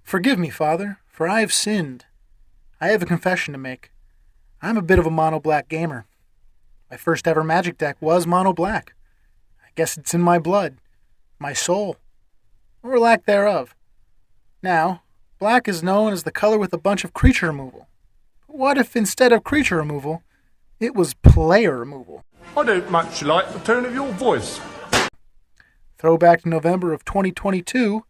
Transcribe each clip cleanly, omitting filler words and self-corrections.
Forgive me, Father, for I have sinned. I have a confession to make. I'm a bit of a mono-black gamer. My first ever Magic deck was mono-black. I guess it's in my blood, my soul, or lack thereof. Now, black is known as the color with a bunch of creature removal. But what if instead of creature removal, it was player removal? I don't much like the tone of your voice. Throwback to November of 2022,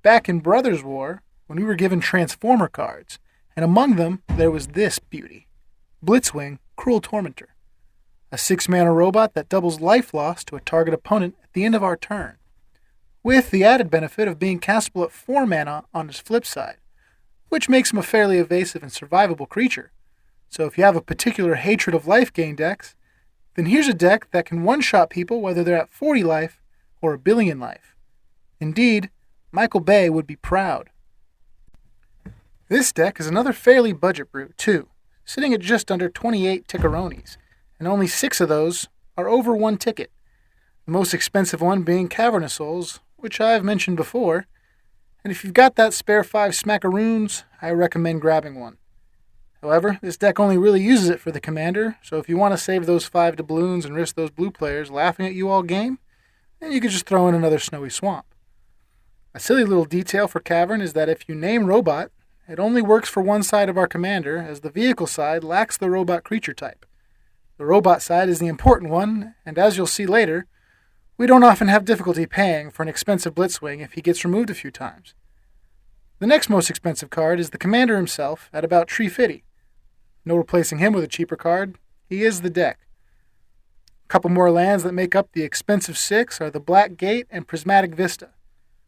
back in Brothers War, when we were given Transformer cards, and among them there was this beauty. Blitzwing, Cruel Tormentor. A 6-mana robot that doubles life loss to a target opponent at the end of our turn, with the added benefit of being castable at 4 mana on his flip side, which makes him a fairly evasive and survivable creature. So if you have a particular hatred of life gain decks, then here's a deck that can one-shot people whether they're at 40 life or a billion life. Indeed, Michael Bay would be proud. This deck is another fairly budget brew, too, sitting at just under 28 tickeronis, and only 6 of those are over 1 ticket. The most expensive one being Cavernous Souls, which I've mentioned before, and if you've got that spare 5 smackaroons, I recommend grabbing one. However, this deck only really uses it for the commander, so if you want to save those 5 doubloons and risk those blue players laughing at you all game, then you could just throw in another Snowy Swamp. A silly little detail for Cavern is that if you name Robot, it only works for one side of our commander, as the vehicle side lacks the robot creature type. The robot side is the important one, and as you'll see later, we don't often have difficulty paying for an expensive Blitzwing if he gets removed a few times. The next most expensive card is the commander himself at about $350. No replacing him with a cheaper card, he is the deck. A couple more lands that make up the expensive 6 are the Black Gate and Prismatic Vista.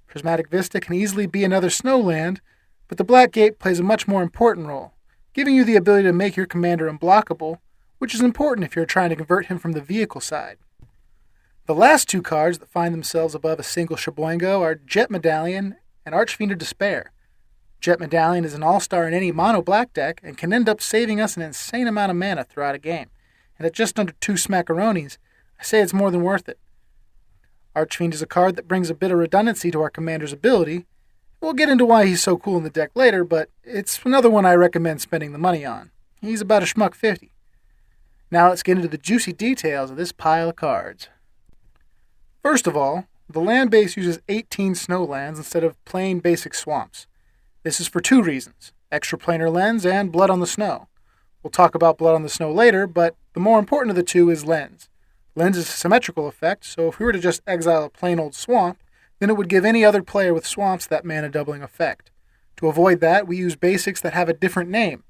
Prismatic Vista can easily be another snow land, but the Black Gate plays a much more important role, giving you the ability to make your commander unblockable, which is important if you're trying to convert him from the vehicle side. The last 2 cards that find themselves above a single Sheboingo are Jet Medallion and Archfiend of Despair. Jet Medallion is an all-star in any mono-black deck and can end up saving us an insane amount of mana throughout a game, and at just under 2 smackaronis, I say it's more than worth it. Archfiend is a card that brings a bit of redundancy to our commander's ability. We'll get into why he's so cool in the deck later, but it's another one I recommend spending the money on. He's about a schmuck 50. Now let's get into the juicy details of this pile of cards. First of all, the land base uses 18 snow lands instead of plain basic swamps. This is for 2 reasons: extra planar lens and Blood on the Snow. We'll talk about Blood on the Snow later, but the more important of the 2 is lens. Lens is a symmetrical effect, so if we were to just exile a plain old swamp, then it would give any other player with swamps that mana doubling effect. To avoid that, we use basics that have a different name,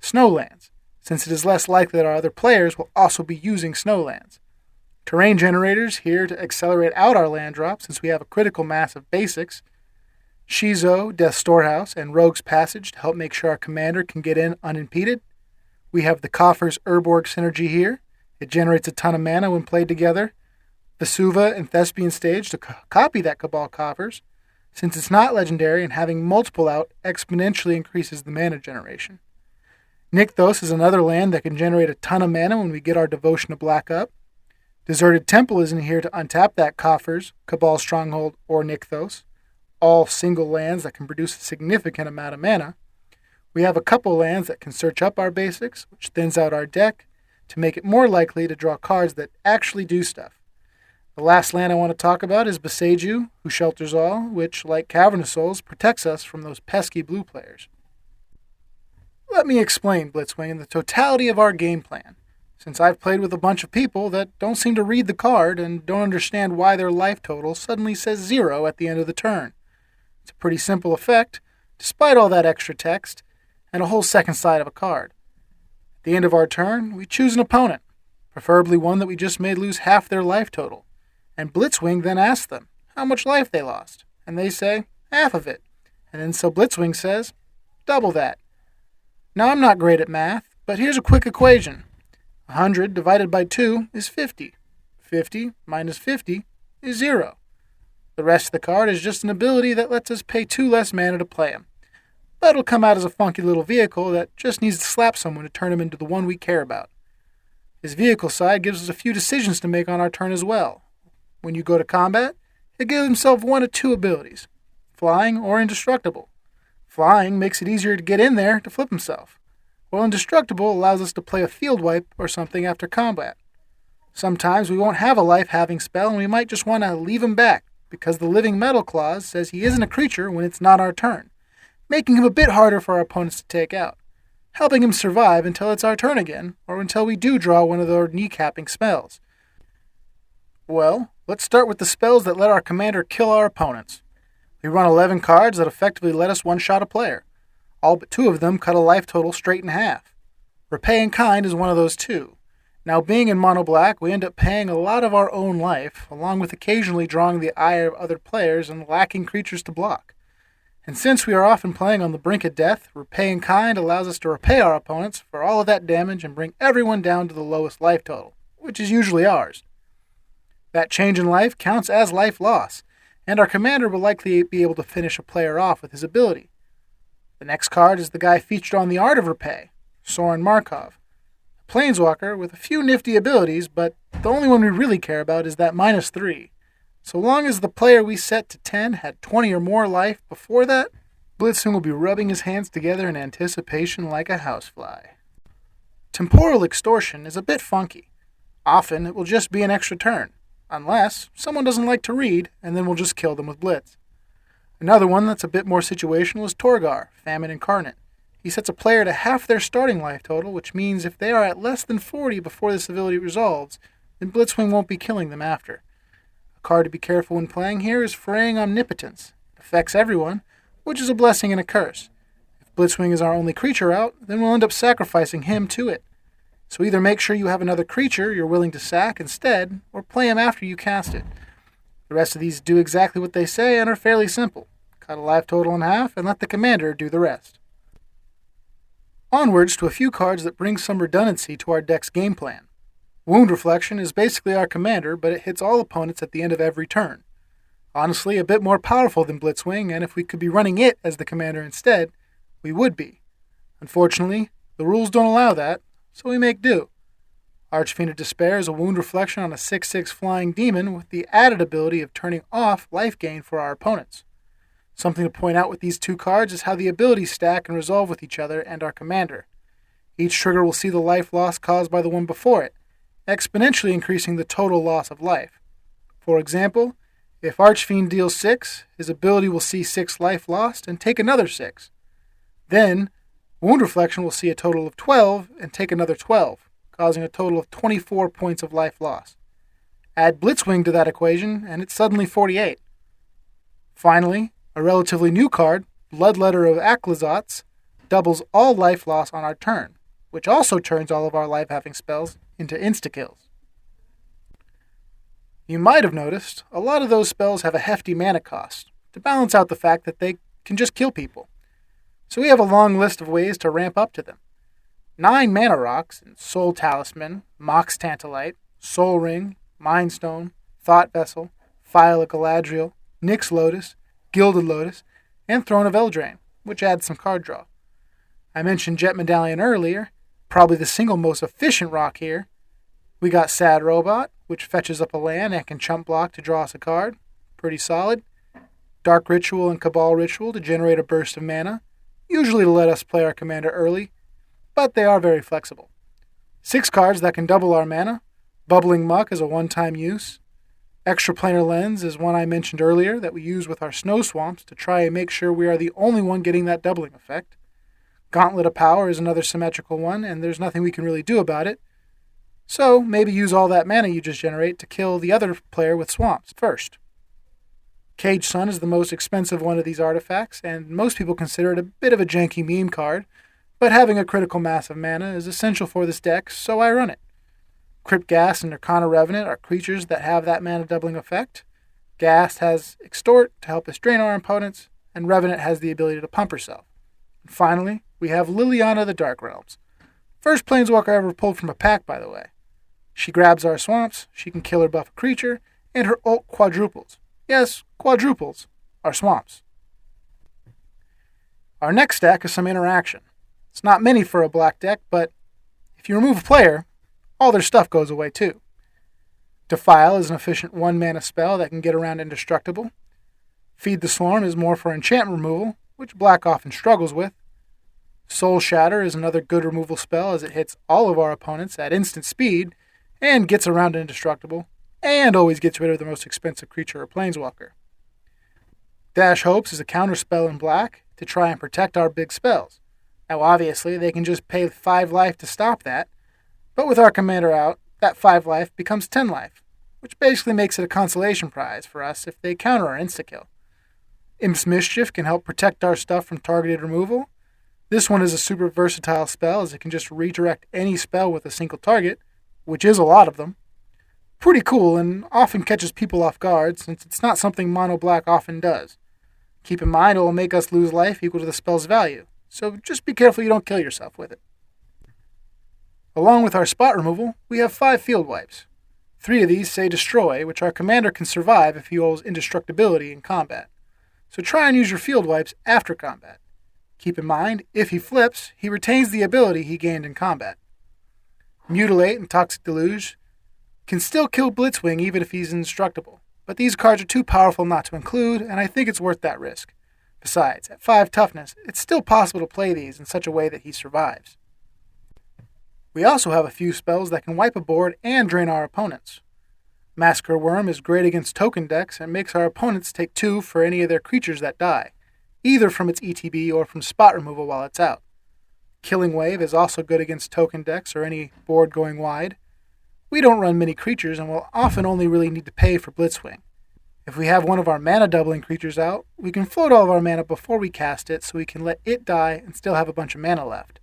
snowlands, since it is less likely that our other players will also be using snowlands. Terrain generators here to accelerate out our land drop since we have a critical mass of basics. Shizo, Death Storehouse, and Rogue's Passage to help make sure our commander can get in unimpeded. We have the Coffers Urborg synergy here. It generates a ton of mana when played together. Vesuva and Thespian Stage to copy that Cabal Coffers. Since it's not legendary and having multiple out exponentially increases the mana generation. Nykthos is another land that can generate a ton of mana when we get our Devotion to Black up. Deserted Temple is in here to untap that Coffers, Cabal Stronghold, or Nykthos. All single lands that can produce a significant amount of mana. We have a couple lands that can search up our basics, which thins out our deck to make it more likely to draw cards that actually do stuff. The last land I want to talk about is Beseju, who shelters all, which, like Cavernous Souls, protects us from those pesky blue players. Let me explain Blitzwing and the totality of our game plan, since I've played with a bunch of people that don't seem to read the card and don't understand why their life total suddenly says 0 at the end of the turn. It's a pretty simple effect, despite all that extra text, and a whole second side of a card. At the end of our turn, we choose an opponent, preferably one that we just made lose half their life total. And Blitzwing then asks them how much life they lost, and they say half of it. And then so Blitzwing says, double that. Now I'm not great at math, but here's a quick equation. 100 divided by 2 is 50. 50 minus 50 is 0. The rest of the card is just an ability that lets us pay 2 less mana to play him. But it'll come out as a funky little vehicle that just needs to slap someone to turn him into the one we care about. His vehicle side gives us a few decisions to make on our turn as well. When you go to combat, he'll give himself 1 of 2 abilities, flying or indestructible. Flying makes it easier to get in there to flip himself, while Indestructible allows us to play a field wipe or something after combat. Sometimes we won't have a life-having spell and we might just want to leave him back, because the Living Metal clause says he isn't a creature when it's not our turn, making him a bit harder for our opponents to take out, helping him survive until it's our turn again, or until we do draw one of their kneecapping spells. Well, let's start with the spells that let our commander kill our opponents. We run 11 cards that effectively let us one-shot a player. All but 2 of them cut a life total straight in half. Repay in Kind is one of those 2. Now, being in mono black, we end up paying a lot of our own life, along with occasionally drawing the ire of other players and lacking creatures to block. And since we are often playing on the brink of death, Repay in Kind allows us to repay our opponents for all of that damage and bring everyone down to the lowest life total, which is usually ours. That change in life counts as life loss, and our commander will likely be able to finish a player off with his ability. The next card is the guy featured on the Art of Repay, Soren Markov. A planeswalker with a few nifty abilities, but the only one we really care about is that -3. So long as the player we set to 10 had 20 or more life before that, Blitzwing will be rubbing his hands together in anticipation like a housefly. Temporal Extortion is a bit funky. Often it will just be an extra turn, unless someone doesn't like to read, and then we'll just kill them with Blitz. Another one that's a bit more situational is Torgar, Famine Incarnate. He sets a player to half their starting life total, which means if they are at less than 40 before this ability resolves, then Blitzwing won't be killing them after. A card to be careful when playing here is Fraying Omnipotence. It affects everyone, which is a blessing and a curse. If Blitzwing is our only creature out, then we'll end up sacrificing him to it. So either make sure you have another creature you're willing to sack instead, or play him after you cast it. The rest of these do exactly what they say and are fairly simple. Cut a life total in half and let the commander do the rest. Onwards to a few cards that bring some redundancy to our deck's game plan. Wound Reflection is basically our commander, but it hits all opponents at the end of every turn. Honestly, a bit more powerful than Blitzwing, and if we could be running it as the commander instead, we would be. Unfortunately, the rules don't allow that, so we make do. Archfiend of Despair is a Wound Reflection on a 6/6 flying demon with the added ability of turning off life gain for our opponents. Something to point out with these 2 cards is how the abilities stack and resolve with each other and our commander. Each trigger will see the life loss caused by the one before it, exponentially increasing the total loss of life. For example, if Archfiend deals 6, his ability will see 6 life lost and take another 6. Then, Wound Reflection will see a total of 12 and take another 12, causing a total of 24 points of life loss. Add Blitzwing to that equation, and it's suddenly 48. Finally, a relatively new card, Bloodletter of Aclazotz, doubles all life loss on our turn, which also turns all of our life-having spells into insta-kills. You might have noticed, a lot of those spells have a hefty mana cost, to balance out the fact that they can just kill people. So we have a long list of ways to ramp up to them. 9 mana rocks in Soul Talisman, Mox Tantalite, Soul Ring, Mind Stone, Thought Vessel, Phial of Galadriel, Nyx Lotus, Gilded Lotus, and Throne of Eldraine, which adds some card draw. I mentioned Jet Medallion earlier, probably the single most efficient rock here. We got Sad Robot, which fetches up a land and can chump block to draw us a card. Pretty solid. Dark Ritual and Cabal Ritual to generate a burst of mana, usually to let us play our commander early, but they are very flexible. 6 cards that can double our mana. Bubbling Muck is a one-time use. Extraplanar Lens is one I mentioned earlier that we use with our snow swamps to try and make sure we are the only one getting that doubling effect. Gauntlet of Power is another symmetrical one, and there's nothing we can really do about it. So maybe use all that mana you just generate to kill the other player with swamps first. Cage Sun is the most expensive one of these artifacts, and most people consider it a bit of a janky meme card, but having a critical mass of mana is essential for this deck, so I run it. Crypt Ghast and Arcana Revenant are creatures that have that mana doubling effect. Ghast has Extort to help us drain our opponents, and Revenant has the ability to pump herself. And finally, we have Liliana of the Dark Realms. First Planeswalker ever pulled from a pack, by the way. She grabs our swamps, she can kill or buff a creature, and her ult quadruples. Yes, quadruples are swamps. Our next stack is some interaction. It's not many for a black deck, but if you remove a player, all their stuff goes away too. Defile is an efficient 1 mana spell that can get around indestructible. Feed the Swarm is more for enchantment removal, which black often struggles with. Soul Shatter is another good removal spell as it hits all of our opponents at instant speed and gets around indestructible, and always gets rid of the most expensive creature or planeswalker. Dash Hopes is a counterspell in black to try and protect our big spells. Now obviously they can just pay 5 life to stop that, but with our commander out, that 5 life becomes 10 life, which basically makes it a consolation prize for us if they counter our insta-kill. Imp's Mischief can help protect our stuff from targeted removal. This one is a super versatile spell as it can just redirect any spell with a single target, which is a lot of them. Pretty cool and often catches people off guard since it's not something mono black often does. Keep in mind it will make us lose life equal to the spell's value, so just be careful you don't kill yourself with it. Along with our spot removal, we have 5 field wipes. 3 of these say destroy, which our commander can survive if he holds indestructibility in combat. So try and use your field wipes after combat. Keep in mind, if he flips, he retains the ability he gained in combat. Mutilate and Toxic Deluge can still kill Blitzwing even if he's indestructible, but these cards are too powerful not to include, and I think it's worth that risk. Besides, at 5 toughness, it's still possible to play these in such a way that he survives. We also have a few spells that can wipe a board and drain our opponents. Massacre Worm is great against token decks and makes our opponents take 2 for any of their creatures that die, either from its ETB or from spot removal while it's out. Killing Wave is also good against token decks or any board going wide. We don't run many creatures and will often only really need to pay for Blitzwing. If we have one of our mana doubling creatures out, we can float all of our mana before we cast it so we can let it die and still have a bunch of mana left.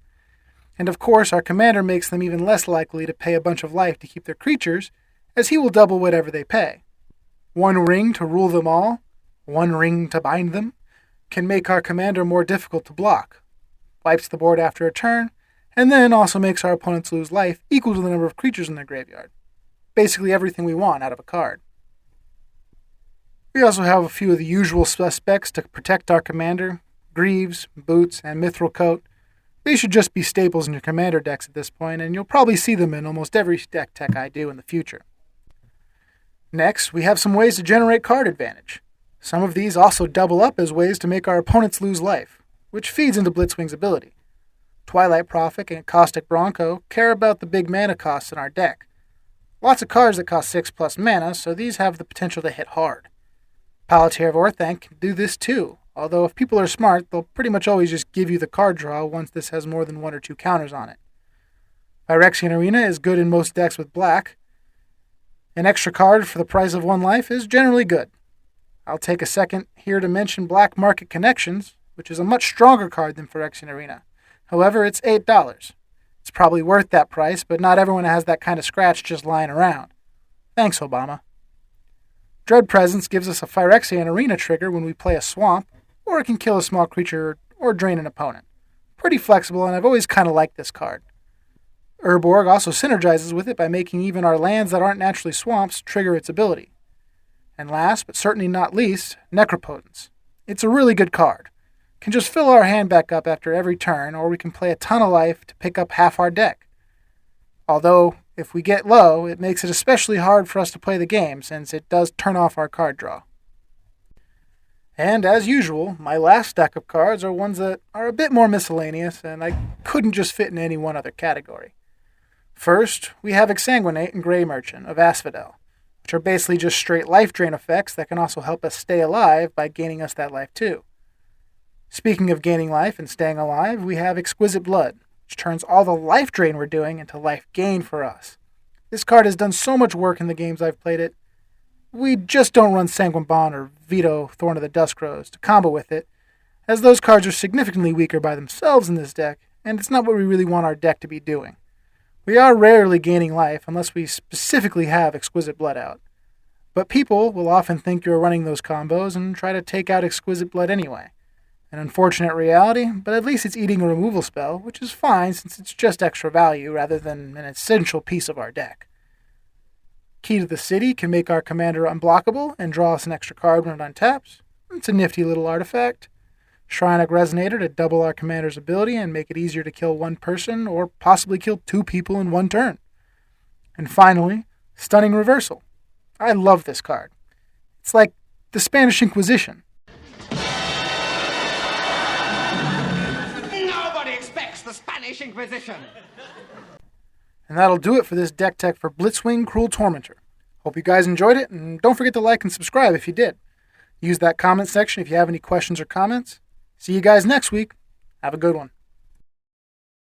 And of course, our commander makes them even less likely to pay a bunch of life to keep their creatures, as he will double whatever they pay. 1 ring to rule them all, 1 ring to bind them, can make our commander more difficult to block. Wipes the board after a turn, and then also makes our opponents lose life equal to the number of creatures in their graveyard. Basically everything we want out of a card. We also have a few of the usual suspects to protect our commander: Greaves, Boots, and Mithril Coat. These should just be staples in your commander decks at this point, and you'll probably see them in almost every deck tech I do in the future. Next, we have some ways to generate card advantage. Some of these also double up as ways to make our opponents lose life, which feeds into Blitzwing's ability. Twilight Prophet and Caustic Bronco care about the big mana costs in our deck. Lots of cards that cost 6+ mana, so these have the potential to hit hard. Palantir of Orthanc can do this too, although if people are smart, they'll pretty much always just give you the card draw once this has more than 1 or 2 counters on it. Phyrexian Arena is good in most decks with black. An extra card for the price of 1 life is generally good. I'll take a second here to mention Black Market Connections, which is a much stronger card than Phyrexian Arena. However, it's $8. It's probably worth that price, but not everyone has that kind of scratch just lying around. Thanks, Obama. Dread Presence gives us a Phyrexian Arena trigger when we play a swamp, or it can kill a small creature or drain an opponent. Pretty flexible, and I've always kind of liked this card. Urborg also synergizes with it by making even our lands that aren't naturally swamps trigger its ability. And last, but certainly not least, Necropotence. It's a really good card. Can just fill our hand back up after every turn, or we can play a ton of life to pick up half our deck. Although, if we get low, it makes it especially hard for us to play the game, since it does turn off our card draw. And as usual, my last stack of cards are ones that are a bit more miscellaneous, and I couldn't just fit in any one other category. First, we have Exsanguinate and Grey Merchant of Asphodel, which are basically just straight life drain effects that can also help us stay alive by gaining us that life too. Speaking of gaining life and staying alive, we have Exquisite Blood, which turns all the life drain we're doing into life gain for us. This card has done so much work in the games I've played it. We just don't run Sanguine Bond or Veto Thorn of the Duskrows to combo with it, as those cards are significantly weaker by themselves in this deck, and it's not what we really want our deck to be doing. We are rarely gaining life unless we specifically have Exquisite Blood out. But people will often think you're running those combos and try to take out Exquisite Blood anyway. An unfortunate reality, but at least it's eating a removal spell, which is fine since it's just extra value rather than an essential piece of our deck. Key to the City can make our commander unblockable and draw us an extra card when it untaps. It's a nifty little artifact. Shrine of Resonator to double our commander's ability and make it easier to kill 1 person or possibly kill 2 people in 1 turn. And finally, Stunning Reversal. I love this card. It's like the Spanish Inquisition. the Spanish Inquisition. And that'll do it for this deck tech for Blitzwing Cruel Tormentor. Hope you guys enjoyed it, and don't forget to like and subscribe if you did. Use that comment section if you have any questions or comments. See you guys next week. Have a good one.